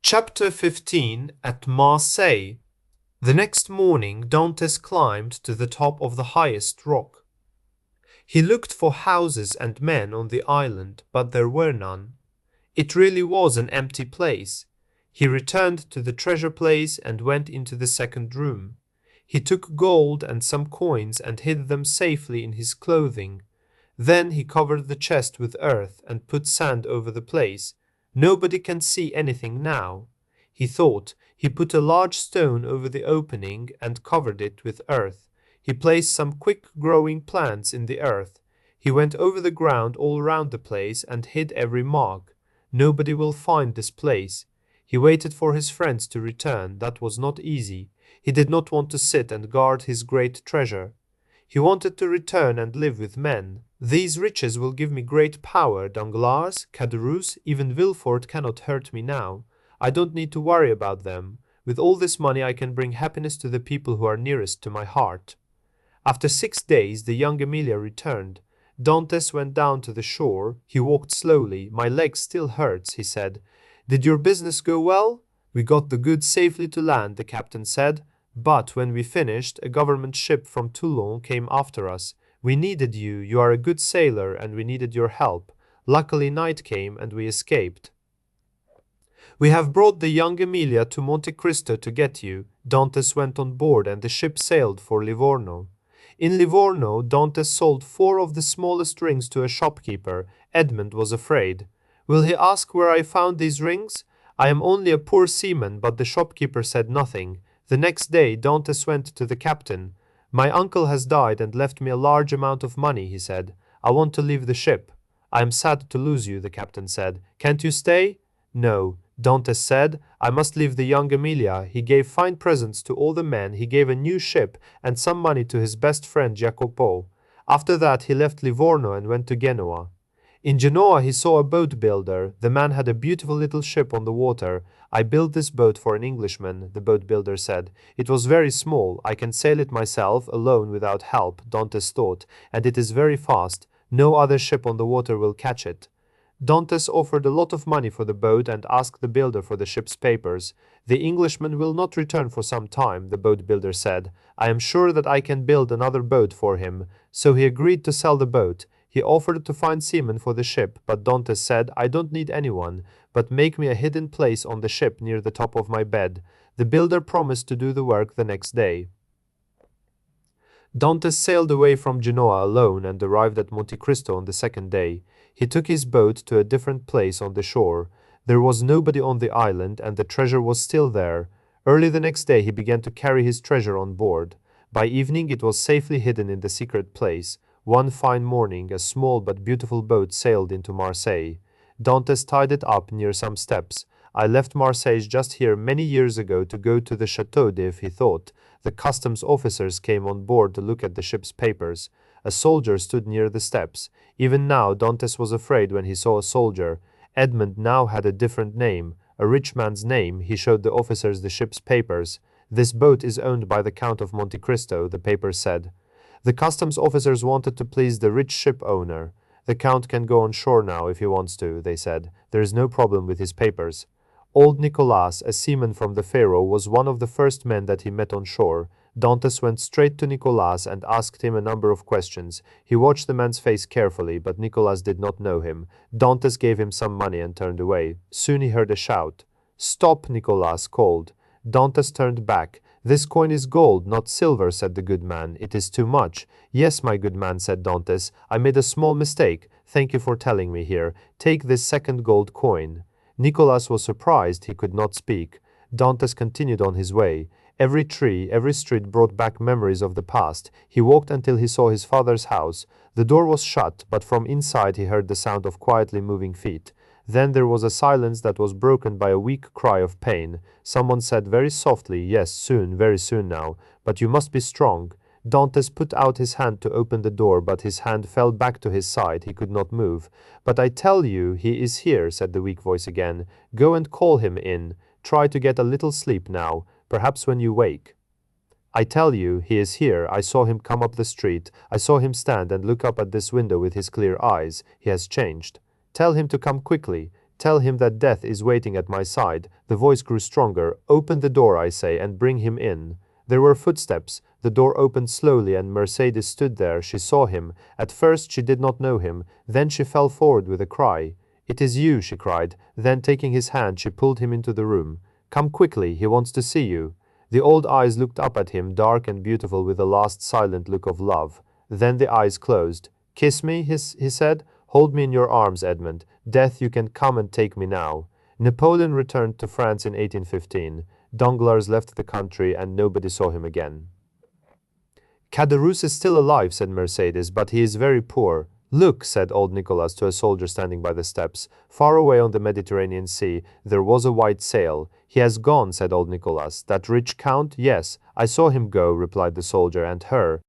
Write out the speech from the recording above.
Chapter 15 at Marseille. The next morning Dantes climbed to the top of the highest rock. He looked for houses and men on the island, but there were none. It really was an empty place. He returned to the treasure place and went into the second room. He took gold and some coins and hid them safely in his clothing. Then he covered the chest with earth and put sand over the place. Nobody can see anything now. He thought. He put a large stone over the opening and covered it with earth. He placed some quick-growing plants in the earth. He went over the ground all round the place and hid every mark. Nobody will find this place. He waited for his friends to return. That was not easy. He did not want to sit and guard his great treasure. He wanted to return and live with men. These riches will give me great power. Danglars, Caderousse, even Villefort cannot hurt me now. I don't need to worry about them. With all this money I can bring happiness to the people who are nearest to my heart. After 6 days the young Emilia returned. Dantes went down to the shore. He walked slowly. My leg still hurts, he said. Did your business go well? We got the goods safely to land, the captain said. But when we finished, a government ship from Toulon came after us. We needed you. You are a good sailor, and we needed your help. Luckily night came and we escaped. We have brought the young Emilia to Monte Cristo to get you. Dantes went on board and the ship sailed for Livorno. In Livorno, Dantes sold 4 of the smallest rings to a shopkeeper. Edmond was afraid. Will he ask where I found these rings? I am only a poor seaman, but the shopkeeper said nothing. The next day Dantes went to the captain. My uncle has died and left me a large amount of money, he said. I want to leave the ship. I am sad to lose you, the captain said. Can't you stay? No. Dantes said, I must leave the young Emilia. He gave fine presents to all the men. He gave a new ship and some money to his best friend Jacopo. After that he left Livorno and went to Genoa. In Genoa he saw a boat builder. The man had a beautiful little ship on the water. I built this boat for an Englishman, the boat builder said. It was very small. I can sail it myself, alone, without help, Dantes thought, and it is very fast. No other ship on the water will catch it. Dantes offered a lot of money for the boat and asked the builder for the ship's papers. The Englishman will not return for some time, the boat builder said. I am sure that I can build another boat for him. So he agreed to sell the boat. He offered to find seamen for the ship, but Dantes said, I don't need anyone, but make me a hidden place on the ship near the top of my bed. The builder promised to do the work the next day. Dantes sailed away from Genoa alone and arrived at Monte Cristo on the second day. He took his boat to a different place on the shore. There was nobody on the island, and the treasure was still there. Early the next day he began to carry his treasure on board. By evening it was safely hidden in the secret place. One fine morning a small but beautiful boat sailed into Marseille. Dantes tied it up near some steps. I left Marseille just here many years ago to go to the Château d'If, he thought. The customs officers came on board to look at the ship's papers. A soldier stood near the steps. Even now Dantes was afraid when he saw a soldier. Edmond now had a different name, a rich man's name. He showed the officers the ship's papers. This boat is owned by the Count of Monte Cristo, the papers said. The customs officers wanted to please the rich ship owner. The Count can go on shore now if he wants to, they said. There is no problem with his papers. Old Nicolas, a seaman from the Pharaoh, was one of the first men that he met on shore. Dantes went straight to Nicolas and asked him a number of questions. He watched the man's face carefully, but Nicolas did not know him. Dantes gave him some money and turned away. Soon he heard a shout. Stop, Nicolas called. Dantes turned back. This coin is gold, not silver, said the good man. It is too much. Yes, my good man, said Dantes. I made a small mistake. Thank you for telling me here. Take this second gold coin. Nicolas was surprised. He could not speak. Dantes continued on his way. Every tree, every street brought back memories of the past. He walked until he saw his father's house. The door was shut, but from inside he heard the sound of quietly moving feet. Then there was a silence that was broken by a weak cry of pain. Someone said very softly, yes, soon, very soon now, but you must be strong. Dantes put out his hand to open the door, but his hand fell back to his side. He could not move. But I tell you, he is here, said the weak voice again. Go and call him in. Try to get a little sleep now, perhaps when you wake. I tell you, he is here. I saw him come up the street. I saw him stand and look up at this window with his clear eyes. He has changed. Tell him to come quickly. Tell him that death is waiting at my side. The voice grew stronger. Open the door, I say, and bring him in. There were footsteps. The door opened slowly and Mercedes stood there. She saw him. At first she did not know him. Then she fell forward with a cry. It is you, she cried. Then taking his hand, she pulled him into the room. Come quickly, he wants to see you. The old eyes looked up at him, dark and beautiful, with a last silent look of love. Then the eyes closed. Kiss me, he said. Hold me in your arms, Edmund. Death, you can come and take me now. Napoleon returned to France in 1815. Danglars left the country and nobody saw him again. Caderousse is still alive, said Mercedes, but he is very poor. Look, said old Nicholas to a soldier standing by the steps. Far away on the Mediterranean Sea there was a white sail. He has gone, said old Nicholas. That rich count? Yes, I saw him go, replied the soldier, and her.